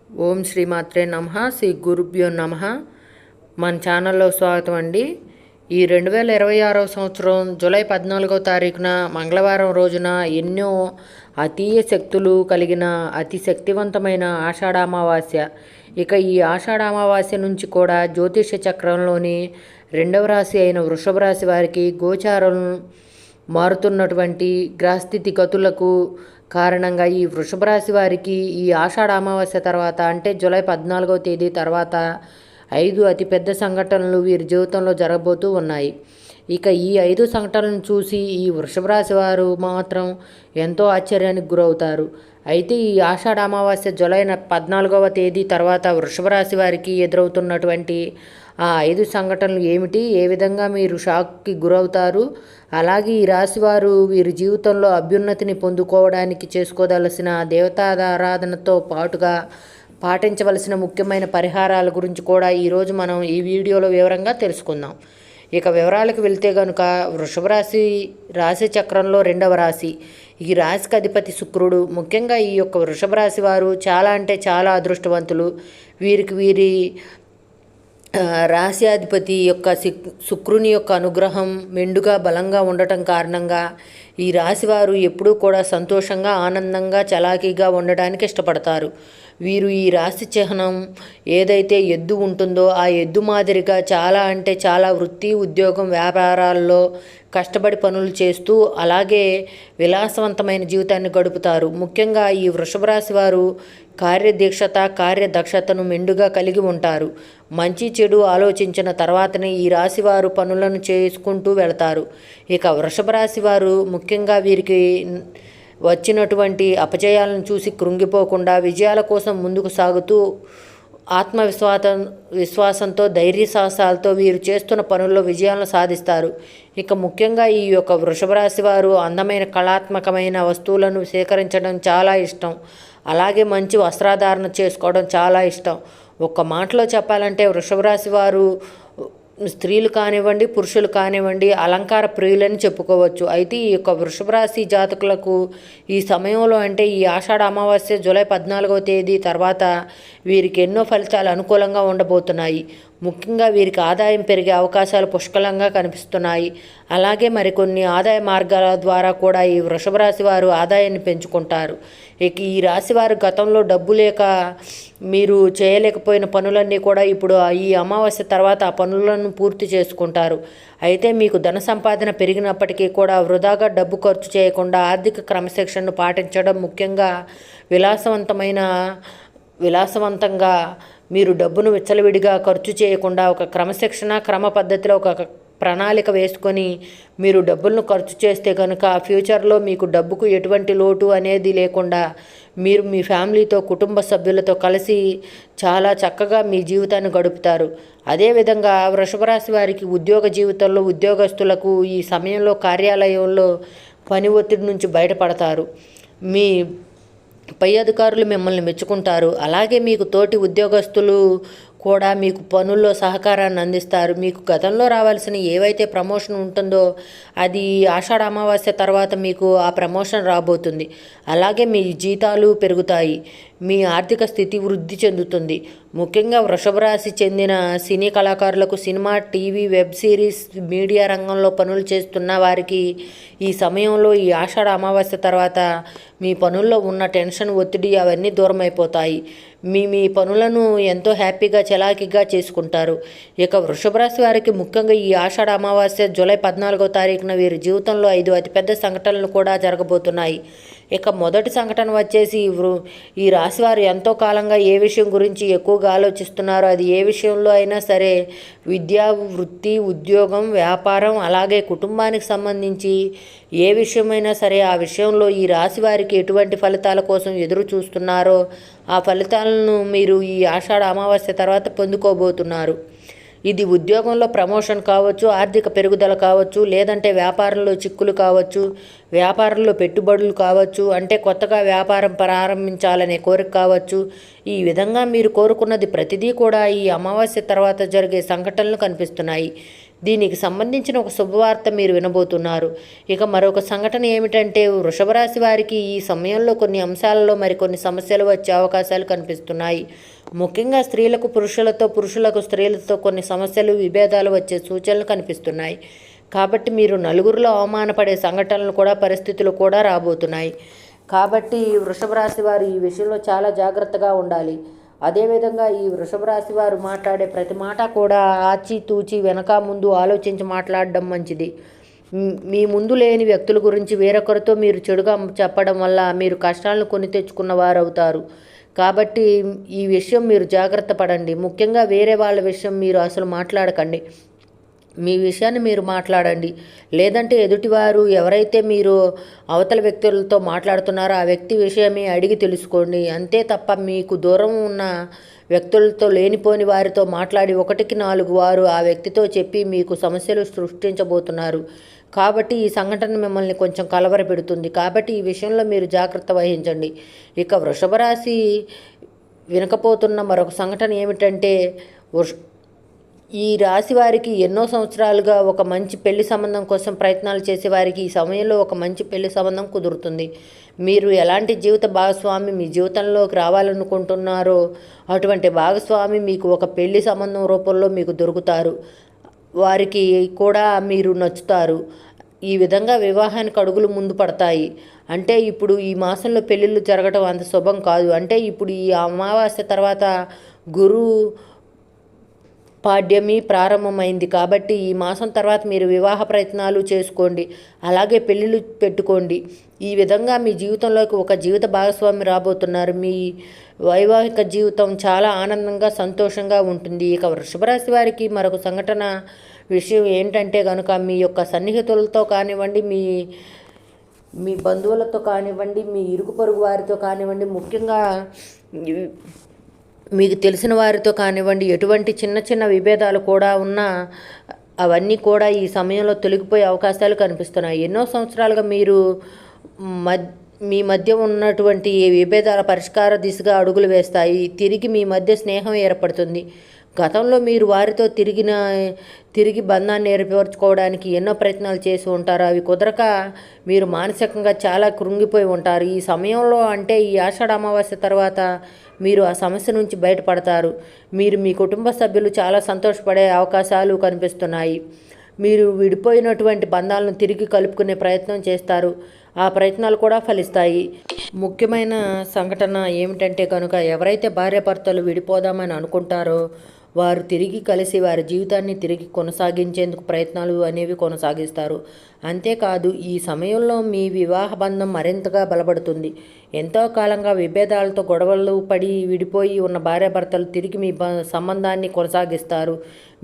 ఓం శ్రీమాత్రే నమః. శ్రీ గురుభ్యో నమః. మన ఛానల్లో స్వాగతం అండి. ఈ 2026వ సంవత్సరం జూలై 14వ తారీఖున మంగళవారం రోజున ఎన్నో అతీయ శక్తులు కలిగిన అతి శక్తివంతమైన ఆషాఢ అమావాస్య. ఇక ఈ ఆషాఢ అమావాస్య నుంచి కూడా జ్యోతిష చక్రంలోని రెండవ రాశి అయిన వృషభ రాశి వారికి గోచారం మారుతున్నటువంటి గ్రహస్థితి గతులకు కారణంగా ఈ వృషభ రాశి వారికి ఈ ఆషాఢ అమావాస్య తర్వాత అంటే జూలై 14వ తేదీ తర్వాత 5 అతిపెద్ద సంఘటనలు వీరి జీవితంలో జరగబోతూ ఉన్నాయి. ఇక ఈ 5 సంఘటనలను చూసి ఈ వృషభ రాశి వారు మాత్రం ఎంతో ఆశ్చర్యానికి గురవుతారు. అయితే ఈ ఆషాఢ అమావాస్య జూలై 14వ తేదీ తర్వాత వృషభ రాశి వారికి ఎదురవుతున్నటువంటి ఆ 5 సంఘటనలు ఏమిటి, ఏ విధంగా మీరు షాక్కి గురవుతారు, అలాగే ఈ రాశివారు వీరి జీవితంలో అభ్యున్నతిని పొందుకోవడానికి చేసుకోదలసిన దేవతారాధనతో పాటుగా పాటించవలసిన ముఖ్యమైన పరిహారాల గురించి కూడా ఈరోజు మనం ఈ వీడియోలో వివరంగా తెలుసుకుందాం. ఇక వివరాలకు వెళ్తే కనుక వృషభ రాశి రాశి చక్రంలో రెండవ రాశి. ఈ రాశికి అధిపతి శుక్రుడు. ముఖ్యంగా ఈ యొక్క వృషభ రాశి వారు చాలా అంటే చాలా అదృష్టవంతులు. వీరి రాశ్యాధిపతి యొక్క శుక్రుని యొక్క అనుగ్రహం మెండుగా బలంగా ఉండటం కారణంగా ఈ రాశివారు ఎప్పుడూ కూడా సంతోషంగా ఆనందంగా చలాకీగా ఉండడానికి ఇష్టపడతారు. వీరు ఈ రాశి చిహ్నం ఏదైతే ఎద్దు ఉంటుందో ఆ ఎద్దు మాదిరిగా చాలా అంటే చాలా వృత్తి ఉద్యోగం వ్యాపారాల్లో కష్టపడి పనులు చేస్తూ అలాగే విలాసవంతమైన జీవితాన్ని గడుపుతారు. ముఖ్యంగా ఈ వృషభ రాశి వారు కార్యదీక్షత కార్యదక్షతను మెండుగా కలిగి ఉంటారు. మంచి చెడు ఆలోచించిన తర్వాతనే ఈ రాశివారు పనులను చేసుకుంటూ వెళతారు. ఇక వృషభ రాశి వారు ముఖ్యంగా వీరికి వచ్చినటువంటి అపజయాలను చూసి కృంగిపోకుండా విజయాల కోసం ముందుకు సాగుతూ విశ్వాసంతో ధైర్య సాహసాలతో వీరు చేస్తున్న పనుల్లో విజయాలను సాధిస్తారు. ఇక ముఖ్యంగా ఈ యొక్క వృషభ రాశి వారు అందమైన కళాత్మకమైన వస్తువులను సేకరించడం చాలా ఇష్టం. అలాగే మంచి వస్త్రధారణ చేసుకోవడం చాలా ఇష్టం. ఒక్క మాటలో చెప్పాలంటే వృషభ రాశి వారు స్త్రీలు కానివ్వండి పురుషులు కానివ్వండి అలంకార ప్రియులని చెప్పుకోవచ్చు. అయితే ఈ యొక్క వృషభ రాశి జాతకులకు ఈ సమయంలో అంటే ఈ ఆషాఢ అమావాస్య జూలై 14వ తేదీ తర్వాత వీరికి ఎన్నో ఫలితాలు అనుకూలంగా ఉండబోతున్నాయి. ముఖ్యంగా వీరికి ఆదాయం పెరిగే అవకాశాలు పుష్కలంగా కనిపిస్తున్నాయి. అలాగే మరికొన్ని ఆదాయ మార్గాల ద్వారా కూడా ఈ వృషభ రాశి వారు ఆదాయాన్ని పెంచుకుంటారు. ఇక ఈ రాశి వారు గతంలో డబ్బు లేక మీరు చేయలేకపోయిన పనులన్నీ కూడా ఇప్పుడు ఈ అమావాస్య తర్వాత ఆ పనులను పూర్తి చేసుకుంటారు. అయితే మీకు ధన సంపాదన పెరిగినప్పటికీ కూడా వృధాగా డబ్బు ఖర్చు చేయకుండా ఆర్థిక క్రమశిక్షణను పాటించడం, ముఖ్యంగా విలాసవంతంగా మీరు డబ్బును విచ్చలవిడిగా ఖర్చు చేయకుండా ఒక క్రమ పద్ధతిలో ఒక ప్రణాళిక వేసుకొని మీరు డబ్బులను ఖర్చు చేస్తే కనుక ఫ్యూచర్లో మీకు డబ్బుకు ఎటువంటి లోటు అనేది లేకుండా మీరు మీ ఫ్యామిలీతో కుటుంబ సభ్యులతో కలిసి చాలా చక్కగా మీ జీవితాన్ని గడుపుతారు. అదేవిధంగా వృషభ రాశి వారికి ఉద్యోగ జీవితంలో ఉద్యోగస్తులకు ఈ సమయంలో కార్యాలయంలో పని ఒత్తిడి నుంచి బయటపడతారు. మీ పై అధికారులు మిమ్మల్ని మెచ్చుకుంటారు. అలాగే మీకు తోటి ఉద్యోగస్తులు కూడా మీకు పనుల్లో సహకారాన్ని అందిస్తారు. మీకు గతంలో రావాల్సిన ఏవైతే ప్రమోషన్ ఉంటుందో అది ఆషాఢ అమావాస్య తర్వాత మీకు ఆ ప్రమోషన్ రాబోతుంది. అలాగే మీ జీతాలు పెరుగుతాయి. మీ ఆర్థిక స్థితి వృద్ధి చెందుతుంది. ముఖ్యంగా వృషభ రాశి చెందిన సినీ కళాకారులకు cinema, TV, web series, media రంగంలో పనులు చేస్తున్న వారికి ఈ సమయంలో ఈ ఆషాఢ అమావాస్య తర్వాత మీ పనుల్లో ఉన్న టెన్షన్, ఒత్తిడి అవన్నీ దూరం అయిపోతాయి. మీ పనులను ఎంతో హ్యాపీగా చలాకీగా చేసుకుంటారు. ఇక వృషభ రాశి వారికి ముఖ్యంగా ఈ ఆషాఢ అమావాస్య జూలై 14వ తారీఖున వీరి జీవితంలో 5 అతిపెద్ద సంఘటనలు కూడా జరగబోతున్నాయి. ఇక మొదటి సంఘటన వచ్చేసి ఈ రాశివారు ఎంతో కాలంగా ఏ విషయం గురించి ఎక్కువగా ఆలోచిస్తున్నారో అది ఏ విషయంలో అయినా సరే విద్య, వృత్తి, ఉద్యోగం, వ్యాపారం అలాగే కుటుంబానికి సంబంధించి ఏ విషయమైనా సరే ఆ విషయంలో ఈ రాశి వారికి ఎటువంటి ఫలితాల కోసం ఎదురు చూస్తున్నారో ఆ ఫలితాలను మీరు ఈ ఆషాఢ అమావాస్య తర్వాత పొందుకోబోతున్నారు. ఇది ఉద్యోగంలో ప్రమోషన్ కావచ్చు, ఆర్థిక పెరుగుదల కావచ్చు, లేదంటే వ్యాపారంలో చిక్కులు కావచ్చు, వ్యాపారంలో పెట్టుబడులు కావచ్చు, అంటే కొత్తగా వ్యాపారం ప్రారంభించాలనే కోరిక కావచ్చు. ఈ విధంగా మీరు కోరుకున్నది ప్రతిదీ కూడా ఈ అమావాస్య తర్వాత జరిగే సంఘటనలు కనిపిస్తున్నాయి. దీనికి సంబంధించిన ఒక శుభవార్త మీరు వినబోతున్నారు. ఇక మరొక సంఘటన ఏమిటంటే, వృషభ రాశి వారికి ఈ సమయంలో కొన్ని అంశాలలో మరికొన్ని సమస్యలు వచ్చే అవకాశాలు కనిపిస్తున్నాయి. ముఖ్యంగా స్త్రీలకు పురుషులతో, పురుషులకు స్త్రీలతో కొన్ని సమస్యలు, విభేదాలు వచ్చే సూచనలు కనిపిస్తున్నాయి. కాబట్టి మీరు నలుగురిలో అవమానపడే సంఘటనలు కూడా, పరిస్థితులు కూడా రాబోతున్నాయి. కాబట్టి వృషభ రాశి వారు ఈ విషయంలో చాలా జాగ్రత్తగా ఉండాలి. అదేవిధంగా ఈ వృషభ రాశి వారు మాట్లాడే ప్రతి మాట కూడా ఆచితూచి వెనక ముందు ఆలోచించి మాట్లాడడం మంచిది. మీ ముందు లేని వ్యక్తుల గురించి వేరొకరితో మీరు చెడుగా చెప్పడం వల్ల మీరు కష్టాలను కొని తెచ్చుకున్న వారు అవుతారు. కాబట్టి ఈ విషయం మీరు జాగ్రత్త పడండి. ముఖ్యంగా వేరే వాళ్ళ విషయం మీరు అసలు మాట్లాడకండి. మీ విషయాన్ని మీరు మాట్లాడండి. లేదంటే ఎదుటివారు ఎవరైతే మీరు అవతల వ్యక్తులతో మాట్లాడుతున్నారో ఆ వ్యక్తి విషయమే అడిగి తెలుసుకోండి. అంతే తప్ప మీకు దూరం ఉన్న వ్యక్తులతో, లేనిపోని వారితో మాట్లాడి 1కి 4 వారు ఆ వ్యక్తితో చెప్పి మీకు సమస్యలు సృష్టించబోతున్నారు. కాబట్టి ఈ సంఘటన మిమ్మల్ని కొంచెం కలవరపెడుతుంది. కాబట్టి ఈ విషయంలో మీరు జాగ్రత్త వహించండి. ఇక వృషభ రాశి వినకపోతున్న మరొక సంఘటన ఏమిటంటే, ఈ రాశి వారికి ఎన్నో సంవత్సరాలుగా ఒక మంచి పెళ్లి సంబంధం కోసం ప్రయత్నాలు చేసేవారికి ఈ సమయంలో ఒక మంచి పెళ్లి సంబంధం కుదురుతుంది. మీరు ఎలాంటి జీవిత భాగస్వామి మీ జీవితంలోకి రావాలనుకుంటున్నారో అటువంటి భాగస్వామి మీకు ఒక పెళ్లి సంబంధం రూపంలో మీకు దొరుకుతారు. వారికి కూడా మీరు నచ్చుతారు. ఈ విధంగా వివాహానికి అడుగులు ముందు పడతాయి. అంటే ఇప్పుడు ఈ మాసంలో పెళ్ళిళ్ళు జరగటం అంత శుభం కాదు. అంటే ఇప్పుడు ఈ అమావాస్య తర్వాత గురు పాడ్యమి ప్రారంభమైంది. కాబట్టి ఈ మాసం తర్వాత మీరు వివాహ ప్రయత్నాలు చేసుకోండి. అలాగే పెళ్ళిళ్ళు పెట్టుకోండి. ఈ విధంగా మీ జీవితంలోకి ఒక జీవిత భాగస్వామి రాబోతున్నారు. మీ వైవాహిక జీవితం చాలా ఆనందంగా, సంతోషంగా ఉంటుంది. ఇక వృషభ రాశి వారికి మరొక సంఘటన విషయం ఏంటంటే కనుక, మీ యొక్క సన్నిహితులతో కానివ్వండి, మీ బంధువులతో కానివ్వండి, మీ ఇరుగు పొరుగు వారితో కానివ్వండి, ముఖ్యంగా మీకు తెలిసిన వారితో కానివ్వండి, ఎటువంటి చిన్న చిన్న విభేదాలు కూడా ఉన్నా అవన్నీ కూడా ఈ సమయంలో తొలగిపోయే అవకాశాలు కనిపిస్తున్నాయి. ఎన్నో సంవత్సరాలుగా మీరు మీ మధ్య ఉన్నటువంటి విభేదాల పరిష్కార దిశగా అడుగులు వేస్తాయి. తిరిగి మీ మధ్య స్నేహం ఏర్పడుతుంది. గతంలో మీరు వారితో తిరిగి బంధాన్ని ఏర్పరచుకోవడానికి ఎన్నో ప్రయత్నాలు చేసి ఉంటారు. అవి కుదరక మీరు మానసికంగా చాలా కృంగిపోయి ఉంటారు. ఈ సమయంలో అంటే ఈ ఆషాఢ అమావాస్య తర్వాత మీరు ఆ సమస్య నుంచి బయటపడతారు. మీరు మీ కుటుంబ సభ్యులు చాలా సంతోషపడే అవకాశాలు కనిపిస్తున్నాయి. మీరు విడిపోయినటువంటి బంధాలను తిరిగి కలుపుకునే ప్రయత్నం చేస్తారు. ఆ ప్రయత్నాలు కూడా ఫలిస్తాయి. ముఖ్యమైన సంఘటన ఏమిటంటే కనుక, ఎవరైతే భార్యాభర్తలు విడిపోదామని అనుకుంటారో వారు తిరిగి కలిసి వారి జీవితాన్ని తిరిగి కొనసాగించేందుకు ప్రయత్నాలు అనేవి కొనసాగిస్తారు. అంతేకాదు ఈ సమయంలో మీ వివాహ బంధం మరింతగా బలపడుతుంది. ఎంతో కాలంగా విభేదాలతో గొడవలు పడి విడిపోయి ఉన్న భార్యాభర్తలు తిరిగి మీ సంబంధాన్ని కొనసాగిస్తారు.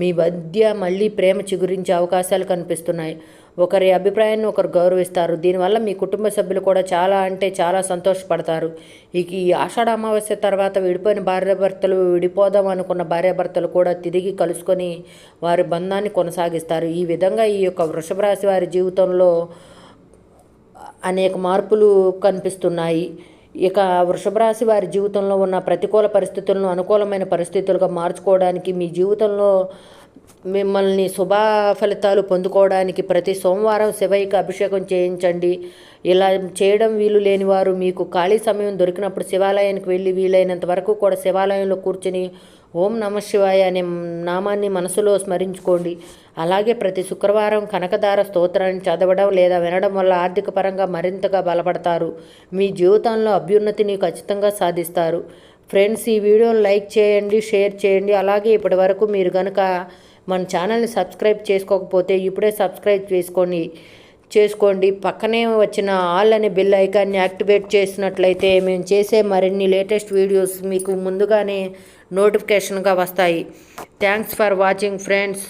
మీ మధ్య మళ్ళీ ప్రేమ చిగురించే అవకాశాలు కనిపిస్తున్నాయి. ఒకరి అభిప్రాయాన్ని ఒకరు గౌరవిస్తారు. దీనివల్ల మీ కుటుంబ సభ్యులు కూడా చాలా అంటే చాలా సంతోషపడతారు. ఇక ఈ ఆషాఢ అమావాస్య తర్వాత విడిపోయిన భార్యాభర్తలు, విడిపోదాం అనుకున్న భార్యాభర్తలు కూడా తిరిగి కలుసుకొని వారి బంధాన్ని కొనసాగిస్తారు. ఈ విధంగా ఈ యొక్క వృషభ రాశి వారి జీవితంలో అనేక మార్పులు కనిపిస్తున్నాయి. ఇక వృషభ రాశి వారి జీవితంలో ఉన్న ప్రతికూల పరిస్థితులను అనుకూలమైన పరిస్థితులుగా మార్చుకోవడానికి, మీ జీవితంలో మిమ్మల్ని శుభ ఫలితాలు పొందుకోవడానికి ప్రతి సోమవారం శివయ్యకి అభిషేకం చేయించండి. ఇలా చేయడం వీలు లేని వారు మీకు ఖాళీ సమయం దొరికినప్పుడు శివాలయానికి వెళ్ళి వీలైనంత వరకు కూడా శివాలయంలో కూర్చొని ఓం నమ శివాయ అనే నామాన్ని మనసులో స్మరించుకోండి. అలాగే ప్రతి శుక్రవారం కనకదార స్తోత్రాన్ని చదవడం లేదా వినడం వల్ల ఆర్థిక పరంగా మరింతగా బలపడతారు. మీ జీవితంలో అభ్యున్నతిని ఖచ్చితంగా సాధిస్తారు. ఫ్రెండ్స్, ఈ వీడియోని లైక్ చేయండి, షేర్ చేయండి. అలాగే ఇప్పటి వరకు మీరు కనుక మన ఛానల్ని సబ్స్క్రైబ్ చేసుకోకపోతే ఇప్పుడే సబ్స్క్రైబ్ చేసుకోండి. పక్కనే వచ్చిన ఆల్ అనే బెల్ ఐకాన్ని యాక్టివేట్ చేసినట్లయితే మేము చేసే మరిన్ని లేటెస్ట్ వీడియోస్ మీకు ముందుగానే నోటిఫికేషన్గా వస్తాయి. Thanks for watching friends.